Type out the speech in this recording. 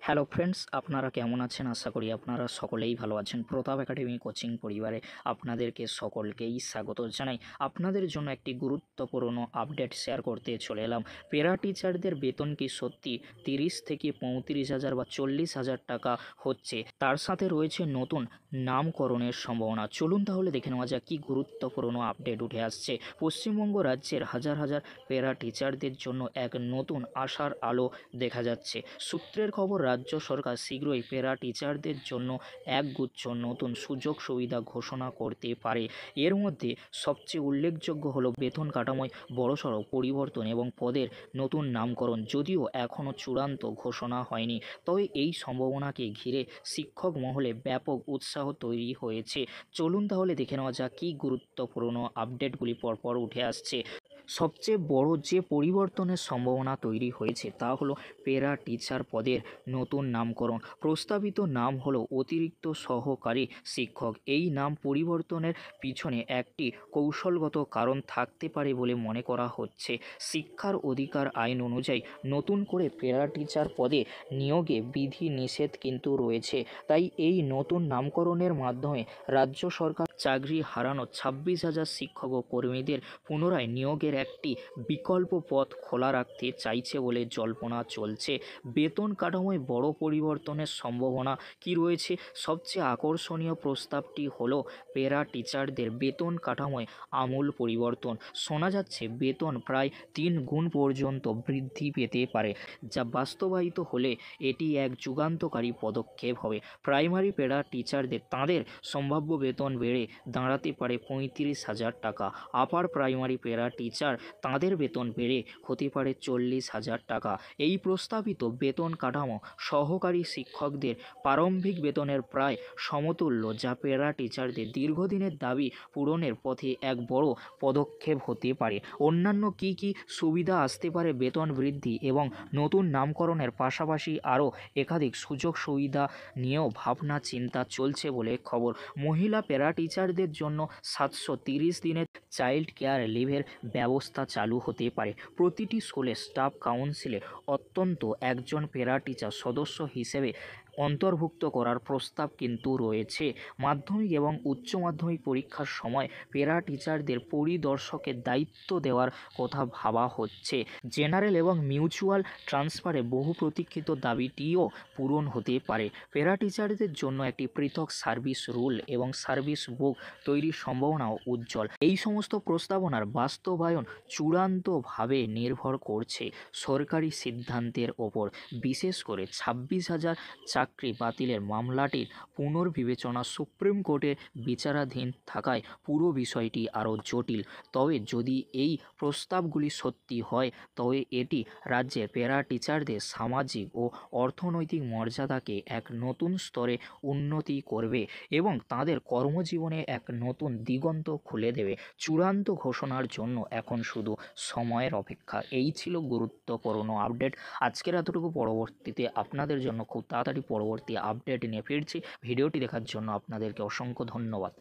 Hello friends, আপনারা কেমন আছেন? আশা করি আপনারা সকলেই ভালো আছেন। প্রতাপ একাডেমি কোচিং পরিবারে আপনাদেরকে সকলকেই স্বাগত জানাই। আপনাদের জন্য একটি গুরুত্বপূর্ণ আপডেট শেয়ার করতে চলে এলাম। প্যারা টিচারদের বেতন কি সত্যি 30 থেকে 35,000 বা 40,000 টাকা হচ্ছে? তার সাথে রয়েছে নতুন নামকরণের সম্ভাবনা। চলুন তাহলে দেখে নেওয়া যাক কী গুরুত্বপূর্ণ আপডেট উঠে আসছে। পশ্চিমবঙ্গ রাজ্যের হাজার হাজার প্যারা টিচারদের জন্য এক নতুন আশার আলো দেখা যাচ্ছে। সূত্রের খবর, রাজ্য সরকার শীঘ্রই প্যারা টিচারদের জন্য একগুচ্ছ নতুন সুযোগ সুবিধা ঘোষণা করতে পারে। এর মধ্যে সবচেয়ে উল্লেখযোগ্য হলো বেতন কাঠামোয় বড়সড় পরিবর্তন এবং পদের নতুন নামকরণ। যদিও এখনও চূড়ান্ত ঘোষণা হয়নি, তবে এই সম্ভাবনাকে ঘিরে শিক্ষক মহলে ব্যাপক উৎসাহ তৈরি হয়েছে। চলুন তাহলে দেখে নেওয়া যাক কী গুরুত্বপূর্ণ আপডেটগুলি পরপর উঠে আসছে। সবচেয়ে বড় যে পরিবর্তনের সম্ভাবনা তৈরি হয়েছে তা হলো প্যারা টিচার পদের নতুন নামকরণ। প্রস্তাবিত নাম হলো অতিরিক্ত সহকারী শিক্ষক। এই নাম পরিবর্তনের পিছনে একটি কৌশলগত কারণ থাকতে পারে বলে মনে করা হচ্ছে। শিক্ষার অধিকার আইন অনুযায়ী নতুন করে প্যারা টিচার পদে নিয়োগে বিধি নিষেধ কিন্তু রয়েছে। তাই এই নতুন নামকরণের মাধ্যমে রাজ্য সরকার চাকরি হারানো 26,000 শিক্ষক ও কর্মীদের পুনরায় নিয়োগের একটি বিকল্প পথ খোলা রাখতে চাইছে বলে জল্পনা চলছে। বেতন কাঠামোয় বড় পরিবর্তনের সম্ভাবনা কি রয়েছে? সবচেয়ে আকর্ষণীয় প্রস্তাবটি হলো প্যারা টিচারদের বেতন কাঠামোয় আমূল পরিবর্তন। শোনা যাচ্ছে বেতন প্রায় 3 গুণ পর্যন্ত বৃদ্ধি পেতে পারে, যা বাস্তবায়িত হলে এটি এক যুগান্তকারী পদক্ষেপ হবে। প্রাইমারি প্যারা টিচারদের তাঁদের সম্ভাব্য বেতন বেড়ে দাঁড়াতে পারে 35,000 টাকা। আপার প্রাইমারি প্যারা টিচার তাঁদের বেতন বেড়ে হতে পারে 40,000 টাকা। এই প্রস্তাবিত বেতন কাঠামো সহকারী শিক্ষকদের প্রারম্ভিক বেতনের প্রায় সমতুল্য, যা প্যারা টিচারদের দীর্ঘদিনের দাবি পূরণের পথে এক বড় পদক্ষেপ হতে পারে। অন্যান্য কী কী সুবিধা আসতে পারে? বেতন বৃদ্ধি এবং নতুন নামকরণের পাশাপাশি আরও একাধিক সুযোগ সুবিধা নিয়েও ভাবনা চিন্তা চলছে বলে খবর। মহিলা প্যারা টিচারদের জন্য 730 দিনের চাইল্ড কেয়ার লিভের ব্যবস্থা চালু হতে পারে। প্রতিটি স্কুলে স্টাফ কাউন্সিলে অন্তত একজন প্যারা টিচার সদস্য হিসেবে অন্তর্ভুক্ত করার প্রস্তাব কিন্তু রয়েছে। মাধ্যমিক এবং উচ্চ মাধ্যমিক পরীক্ষার সময় প্যারা টিচারদের পরিদর্শকের দায়িত্ব দেওয়ার কথা ভাবা হচ্ছে। জেনারেল এবং মিউচুয়াল ট্রান্সফারে বহু প্রতীক্ষিত দাবিটিও পূরণ হতে পারে। প্যারা টিচারদের জন্য একটি পৃথক সার্ভিস রুল এবং সার্ভিস বুক তৈরির সম্ভাবনাও উজ্জ্বল। এই সমস্ত প্রস্তাবনার বাস্তবায়ন চূড়ান্তভাবে নির্ভর করছে সরকারি সিদ্ধান্তের ওপর। বিশেষ করে 26,000 চাকরি বাতিলের মামলাটির পুনর্বিবেচনা সুপ্রিম কোর্টে বিচারাধীন থাকায় পুরো বিষয়টি আরও জটিল। তবে যদি এই প্রস্তাবগুলি সত্যি হয়, তবে এটি রাজ্যের প্যারা টিচারদের সামাজিক ও অর্থনৈতিক মর্যাদাকে এক নতুন স্তরে উন্নতি করবে এবং তাদের কর্মজীবনে এক নতুন দিগন্ত খুলে দেবে। চূড়ান্ত ঘোষণার জন্য এখন শুধু সময়ের অপেক্ষা। এই ছিল গুরুত্বপূর্ণ আপডেট আজকের এতটুকু। পরবর্তীতে আপনাদের জন্য খুব তাড়াতাড়ি পরবর্তী আপডেট নিয়ে ফিরছি। ভিডিওটি দেখার জন্য আপনাদেরকে অসংখ্য ধন্যবাদ।